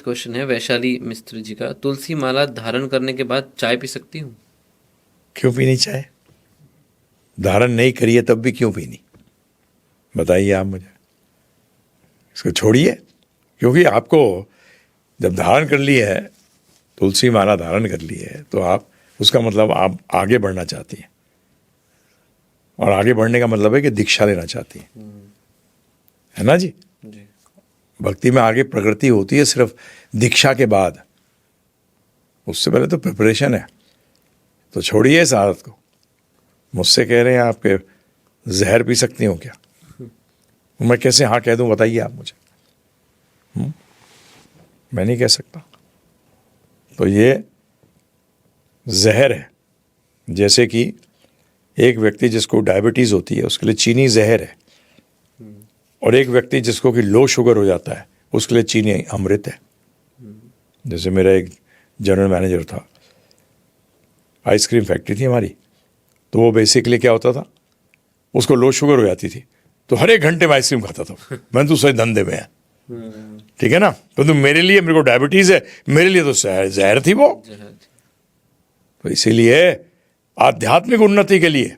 Question है वैशाली मिस्त्री जी का, तुलसी माला धारण करने के बाद चाय पी सकती हूँ? क्यों पीनी चाय? धारण नहीं करिए तब भी क्यों पीनी, बताइए आप मुझे। इसको छोड़िए, क्योंकि आपको जब धारण कर ली है, तुलसी माला धारण कर ली है, तो आप उसका मतलब आप आगे बढ़ना चाहती हैं, और आगे बढ़ने का मतलब है कि दीक्षा लेना चाहती हैं, है ना जी? भक्ति में आगे प्रगति होती है सिर्फ दीक्षा के बाद, उससे पहले तो प्रिपरेशन है। तो छोड़िए इस आदत को। मुझसे कह रहे हैं आपके जहर पी सकती हो क्या? मैं कैसे हाँ कह दूं, बताइए आप मुझे। मैं नहीं कह सकता। तो ये जहर है। जैसे कि एक व्यक्ति जिसको डायबिटीज होती है उसके लिए चीनी जहर है, और एक व्यक्ति जिसको कि लो शुगर हो जाता है उसके लिए चीनी अमृत है। जैसे मेरा एक जनरल मैनेजर था, आइसक्रीम फैक्ट्री थी हमारी, तो वो बेसिकली क्या होता था, उसको लो शुगर हो जाती थी तो हर एक घंटे में आइसक्रीम खाता था। मैंने तो सही धंधे में है, ठीक है ना? तो मेरे लिए, मेरे को डायबिटीज है, मेरे लिए तो जहर थी वो। तो इसीलिए आध्यात्मिक उन्नति के लिए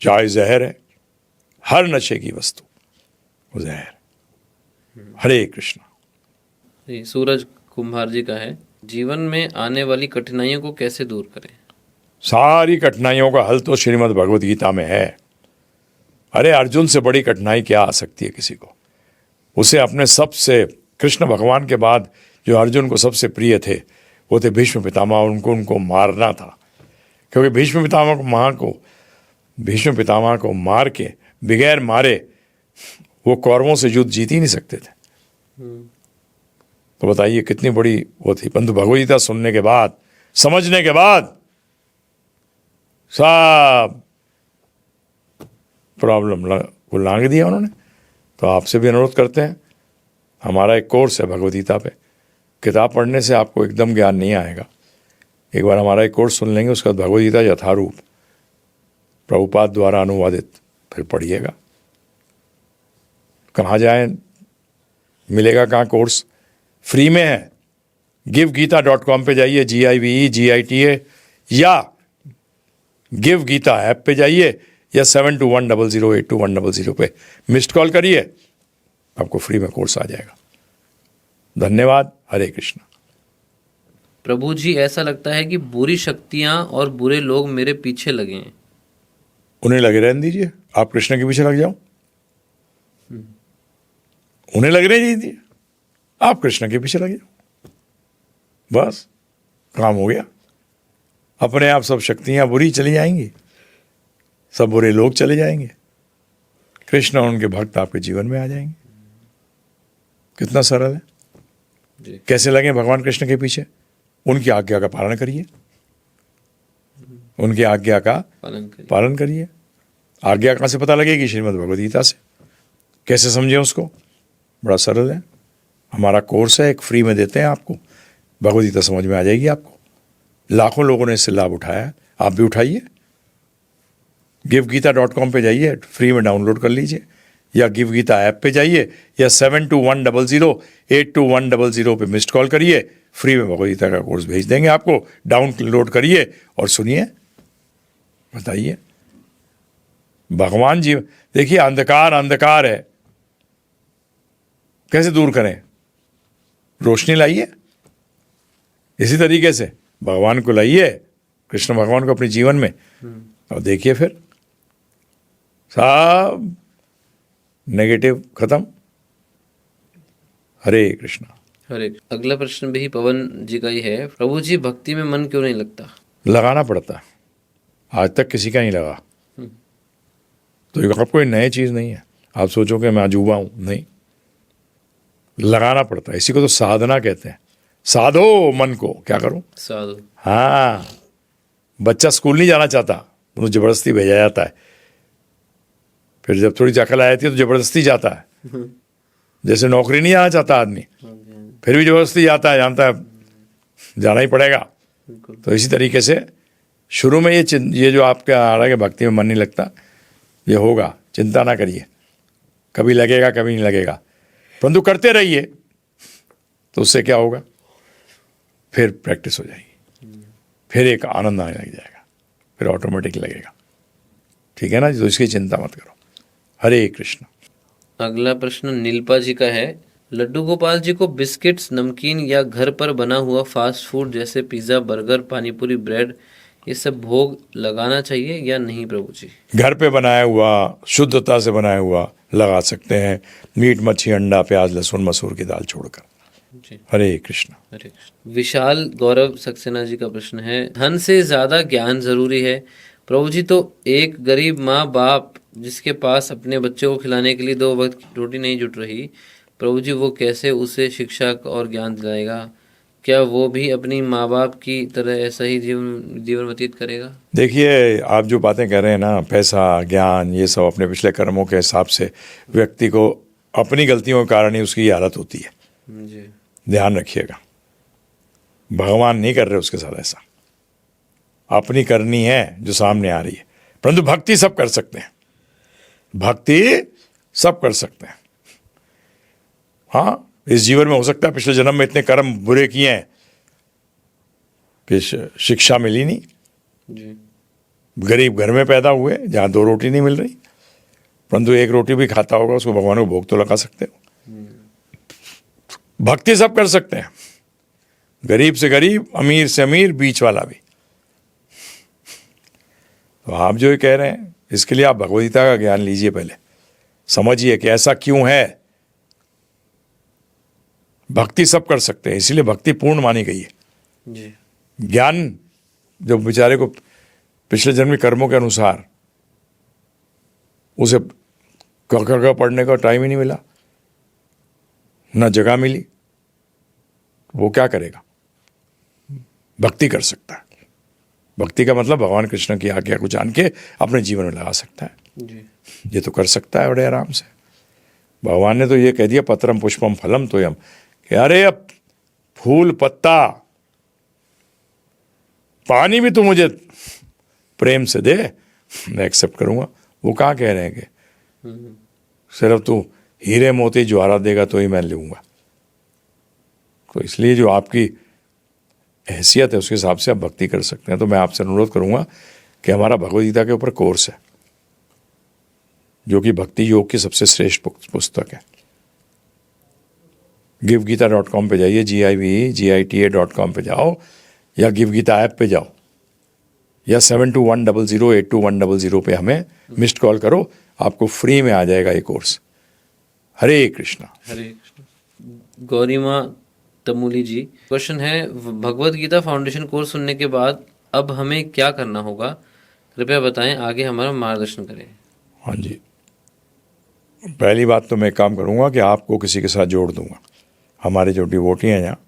चाय जहर है, हर नशे की वस्तु वो जहर। हरे कृष्णा। सूरज कुम्हार जी का है, जीवन में आने वाली कठिनाइयों को कैसे दूर करें? सारी कठिनाइयों का हल तो श्रीमद् भगवद गीता में है। अरे अर्जुन से बड़ी कठिनाई क्या आ सकती है किसी को? उसे अपने सबसे, कृष्ण भगवान के बाद जो अर्जुन को सबसे प्रिय थे वो थे भीष्म पितामह। उनको मारना था, क्योंकि भीष्म पितामह को मार के, बगैर मारे वो कौरवों से युद्ध जीत ही नहीं सकते थे। तो बताइए कितनी बड़ी वो थी। परंतु भगवद गीता सुनने के बाद, समझने के बाद सब प्रॉब्लम को लांग दिया उन्होंने। तो आपसे भी अनुरोध करते हैं, हमारा एक कोर्स है भगवद गीता पे। किताब पढ़ने से आपको एकदम ज्ञान नहीं आएगा। एक बार हमारा एक कोर्स सुन लेंगे, उसका भगवद गीता यथारूप प्रभुपाद द्वारा अनुवादित फिर पढ़िएगा। कहाँ जाएं, मिलेगा कहाँ कोर्स? फ्री में है। givgita.com पे जाइए, GIVEGITA, या गिव गीता ऐप पे जाइए, या 7210082100 पे मिस्ड कॉल करिए, आपको फ्री में कोर्स आ जाएगा। धन्यवाद। हरे कृष्णा। प्रभु जी, ऐसा लगता है कि बुरी शक्तियां और बुरे लोग मेरे पीछे लगे हैं। उन्हें लगे रहने दीजिए, आप कृष्ण के पीछे लग जाओ। उन्हें लग रहे दीजिए, आप कृष्ण के पीछे लग जाओ, बस काम हो गया। अपने आप सब शक्तियां बुरी चली जाएंगी, सब बुरे लोग चले जाएंगे, कृष्ण और उनके भक्त आपके जीवन में आ जाएंगे। कितना सरल है। कैसे लगे भगवान कृष्ण के पीछे? उनकी आज्ञा का पालन करिए, उनकी आज्ञा का पालन करिए। आज्ञा कहाँ से पता लगेगी? श्रीमद् भगवद गीता से। कैसे समझे उसको? बड़ा सरल है। हमारा कोर्स है, एक फ्री में देते हैं आपको, भगवद गीता समझ में आ जाएगी आपको। लाखों लोगों ने इससे लाभ उठाया, आप भी उठाइए। givgita.com पे जाइए, फ्री में डाउनलोड कर लीजिए, या गिव गीता ऐप पे जाइए, या 7210082100 पे मिस्ड कॉल करिए। फ्री में भगवद गीता का कोर्स भेज देंगे आपको, डाउनलोड करिए और सुनिए। बताइए, भगवान जी, देखिए अंधकार है, कैसे दूर करें? रोशनी लाइए। इसी तरीके से भगवान को लाइए, कृष्ण भगवान को अपने जीवन में, और देखिए फिर सब नेगेटिव खत्म। हरे कृष्णा। हरे। अगला प्रश्न भी पवन जी का ही है, प्रभु जी, भक्ति में मन क्यों नहीं लगता? लगाना पड़ता है। आज तक किसी का नहीं लगा। तो ये आप कोई नई चीज नहीं है, आप सोचो कि मैं अजूबा हूं, नहीं। लगाना पड़ता है। इसी को तो साधना कहते हैं। साधो मन को। क्या करूं? साधु। हाँ, बच्चा स्कूल नहीं जाना चाहता, उन्हें जबरदस्ती भेजा जाता है। फिर जब थोड़ी अकल आ जाती है तो जबरदस्ती जाता है। जैसे नौकरी नहीं जाना चाहता आदमी, फिर भी जबरदस्ती जाता है, जानता है जाना ही पड़ेगा। तो इसी तरीके से शुरू में ये जो आपका आ रहा है कि भक्ति में मन नहीं लगता, ये होगा, चिंता ना करिए। कभी लगेगा, कभी नहीं लगेगा, परंतु करते रहिए। तो उससे क्या होगा, फिर प्रैक्टिस हो जाएगी, फिर एक आनंद आने लग जाएगा, फिर ऑटोमेटिक लगेगा। ठीक है ना, तो इसकी चिंता मत करो। हरे कृष्ण। अगला प्रश्न नीलपा जी का है। लड्डू गोपाल जी को बिस्किट्स, नमकीन या घर पर बना हुआ फास्ट फूड जैसे पिज्ज़ा, बर्गर, पानीपुरी, ब्रेड ये सब भोग लगाना चाहिए या नहीं प्रभु जी? घर पे बनाया हुआ, शुद्धता से बनाया हुआ लगा सकते हैं, मीट, मच्छी, अंडा, प्याज, लहसुन, मसूर की दाल छोड़कर। जी, हरे कृष्ण। हरे कृष्ण। विशाल गौरव सक्सेना जी का प्रश्न है। धन से ज्यादा ज्ञान जरूरी है प्रभु जी, तो एक गरीब माँ बाप जिसके पास अपने बच्चों को खिलाने के लिए 2 वक्त की रोटी नहीं जुट रही, प्रभु जी वो कैसे उसे शिक्षा और ज्ञान दिलाएगा? क्या वो भी अपनी माँ बाप की तरह ऐसा ही जीवन व्यतीत करेगा? देखिए, आप जो बातें कह रहे हैं ना, पैसा, ज्ञान, ये सब अपने पिछले कर्मों के हिसाब से व्यक्ति को अपनी गलतियों के कारण ही उसकी हालत होती है। जी, ध्यान रखिएगा, भगवान नहीं कर रहे उसके साथ ऐसा, अपनी करनी है जो सामने आ रही है। परंतु भक्ति सब कर सकते हैं, भक्ति सब कर सकते हैं। हाँ, इस जीवन में हो सकता है पिछले जन्म में इतने कर्म बुरे किए हैं कि शिक्षा मिली नहीं, जी, गरीब घर में पैदा हुए जहाँ 2 रोटी नहीं मिल रही, परंतु 1 रोटी भी खाता होगा, उसको भगवान को भोग तो लगा सकते हो। भक्ति सब कर सकते हैं, गरीब से गरीब, अमीर से अमीर, बीच वाला भी। तो आप जो ये कह रहे हैं, इसके लिए आप भगवद गीता का ज्ञान लीजिए, पहले समझिए कि ऐसा क्यों है। भक्ति सब कर सकते हैं, इसीलिए भक्ति पूर्ण मानी गई है। जी, ज्ञान जब बेचारे को पिछले जन्म के कर्मों के अनुसार उसे क पढ़ने का टाइम ही नहीं मिला, न जगह मिली, वो क्या करेगा? भक्ति कर सकता है। भक्ति का मतलब भगवान कृष्ण की आज्ञा को जान के अपने जीवन में लगा सकता है। जी, ये तो कर सकता है बड़े आराम से। भगवान ने तो ये कह दिया, पत्रम पुष्पम फलम तोयम, कि अरे अब फूल, पत्ता, पानी भी तू मुझे प्रेम से दे, मैं एक्सेप्ट करूंगा। वो कहाँ कह रहे हैं कि सिर्फ तू हीरे मोती ज्वारा देगा तो ही मैं लूंगा। तो इसलिए जो आपकी हैसियत है उसके हिसाब से आप भक्ति कर सकते हैं। तो मैं आपसे अनुरोध करूंगा कि हमारा भगवद गीता के ऊपर कोर्स है, जो कि भक्ति योग की सबसे श्रेष्ठ पुस्तक है। givegita.com पे जाइए, GIVEGITA.com पे जाओ, या गिव गीता ऐप पे जाओ, या 7210082100 पे हमें मिस्ड कॉल करो, आपको फ्री में आ जाएगा ये कोर्स। हरे कृष्णा। हरे कृष्ण। गौरीमा तमूली जी, क्वेश्चन है, भगवत गीता फाउंडेशन कोर्स सुनने के बाद अब हमें क्या करना होगा, कृपया बताएं, आगे हमारा मार्गदर्शन करें। हाँ जी, पहली बात तो मैं काम करूँगा कि आपको किसी के साथ जोड़ दूंगा, हमारे जो डिवोटी हैं यहाँ,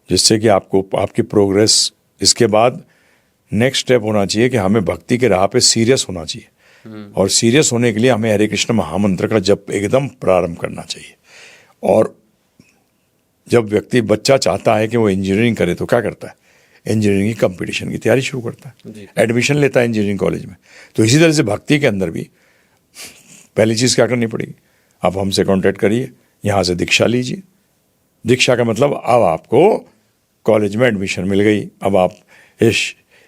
जिससे कि आपको आपकी प्रोग्रेस, इसके बाद नेक्स्ट स्टेप होना चाहिए कि हमें भक्ति के राह पे सीरियस होना चाहिए। और सीरियस होने के लिए हमें हरे कृष्ण महामंत्र का जप एकदम प्रारंभ करना चाहिए। और जब व्यक्ति, बच्चा चाहता है कि वो इंजीनियरिंग करे तो क्या करता है? इंजीनियरिंग की कंपटीशन की तैयारी शुरू करता है, एडमिशन लेता है इंजीनियरिंग कॉलेज में। तो इसी तरह से भक्ति के अंदर भी पहली चीज़ क्या करनी पड़ेगी? आप हमसे कांटेक्ट करिए, यहाँ से दीक्षा लीजिए। दीक्षा का मतलब अब आपको कॉलेज में एडमिशन मिल गई, अब आप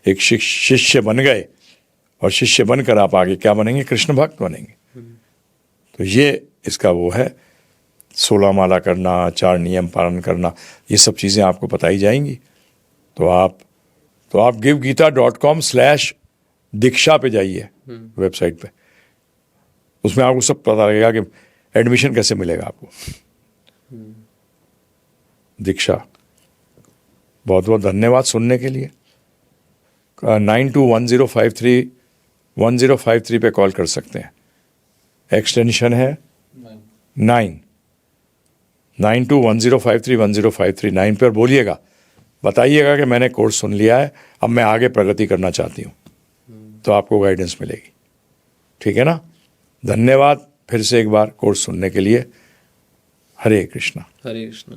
एक शिष्य बन गए, और शिष्य बनकर आप आगे क्या बनेंगे? कृष्ण भक्त बनेंगे। तो ये इसका वो है, 16 माला करना, 4 नियम पालन करना, ये सब चीज़ें आपको बताई जाएंगी। तो आप givegita.com/दीक्षा पे जाइए, वेबसाइट पे, उसमें आपको सब पता लगेगा कि एडमिशन कैसे मिलेगा आपको, दीक्षा। बहुत बहुत धन्यवाद सुनने के लिए। 921053 पे कॉल कर सकते हैं, एक्सटेंशन है 9, 921053 9 पर बोलिएगा, बताइएगा कि मैंने कोर्स सुन लिया है, अब मैं आगे प्रगति करना चाहती हूँ, तो आपको गाइडेंस मिलेगी। ठीक है ना? धन्यवाद फिर से एक बार कोर्स सुनने के लिए। हरे कृष्णा। हरे कृष्णा।